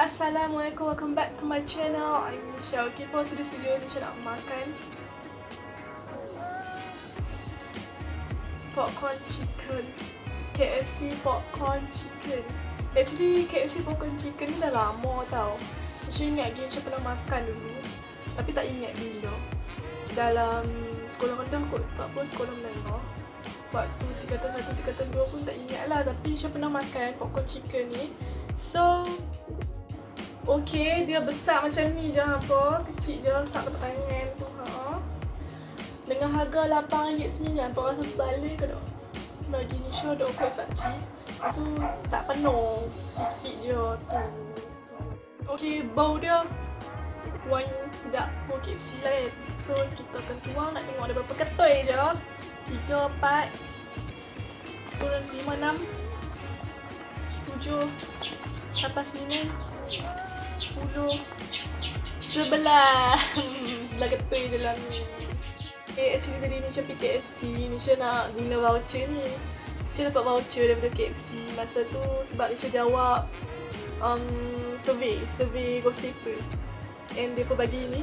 Assalamualaikum, welcome back to my channel. I'm Michelle. Okay, for today's video, Michelle nak makan popcorn chicken. KFC popcorn chicken. Actually, KFC popcorn chicken ni dah lama tau. Michelle ingat lagi Michelle pernah makan dulu, tapi tak ingat bila. Dalam sekolah rendah kot, tak apa, sekolah menengah. Waktu tingkatan 1, tingkatan 2 pun tak ingat lah. Tapi Michelle pernah makan popcorn chicken ni. So okay, dia besar macam ni je hampa. Kecil je, besar dapat tangan tu. Dengan harga RM8.9. Hampa rasa balik ke tak? Bagi Nisha duk kuat pakcik. Lepas tu tak penuh, sikit je tu. Okay, bau dia wangi sedap. KFC lain. So kita akan tuang, nak tengok ada berapa ketui je. 3, 4, turun 5, 6, 7, 8, 9, 10, 11 ketui dalam ni. Okay, actually tadi Nisha pergi KFC. Nisha nak guna voucher ni. Nisha dapat voucher daripada KFC. Masa tu sebab Nisha jawab survey ghost paper. And dia pun bagi ni.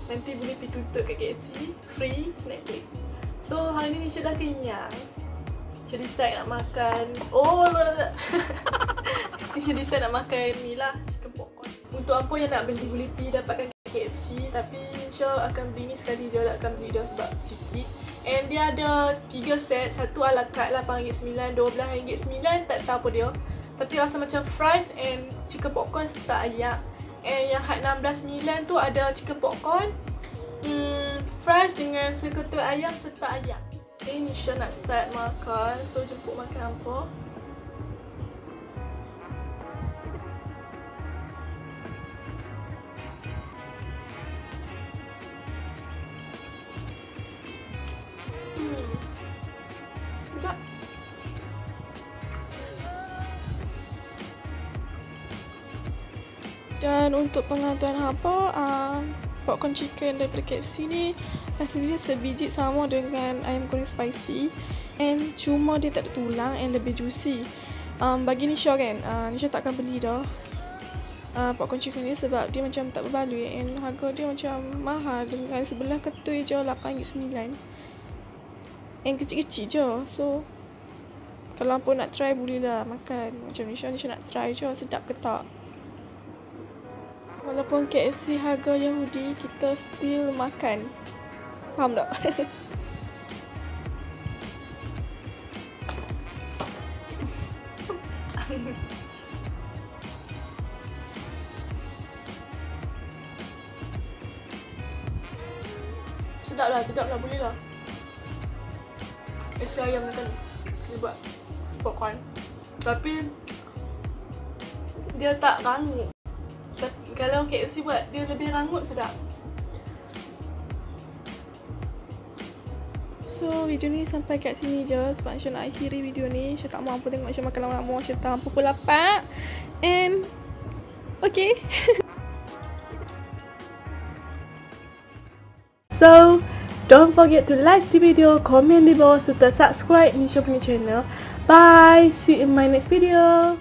Nanti boleh pergi tutup kat KFC. Free snack break. So hari ni Nisha dah kenyang. Nisha decide nak makan Nisha decide nak makan ni lah, chicken popcorn. Untuk apa yang nak beli, boleh pergi dapatkan KFC. Tapi Nisha akan beli ni sekali je, tak akan beli dah sebab sikit. And dia ada 3 set, satu ala carte RM8.9, RM12.9, tak tahu apa dia. Tapi rasa macam fries and chicken popcorn serta ayam. And yang hard RM16.9 tu ada chicken popcorn, fries dengan seketul ayam serta ayam. Okay, Nisha nak start makan. So jemput makan apa? Sekejap. Dan untuk pengaduan apa, popcorn chicken daripada KFC ni rasanya sebiji sama dengan ayam goreng spicy. And cuma dia tak ada tulang and lebih juicy. Bagi Nisha kan, Nisha tak akan beli dah popcorn chicken ni sebab dia macam tak berbaloi. And harga dia macam mahal, dengan sebelah ketui je RM8.9. And kecil-kecil je. So kalau apa nak try bolehlah makan. Macam Nisha nak try je sedap ke tak. Walaupun KFC harga Yahudi, kita still makan. Faham tak? Sedap lah, boleh lah. Isi ayam kan dia buat popcorn. Tapi dia tak rangup. Kalau KFC buat, dia lebih rangup, sedap. So video ni sampai kat sini je sebab Aisyah nak akhiri video ni. Aisyah tak mampu tengok Aisyah makan lama-lama. Aisyah tak mampu pun lapar. And okay. So don't forget to like the video, comment di bawah serta subscribe Nisha punya channel. Bye, see you in my next video.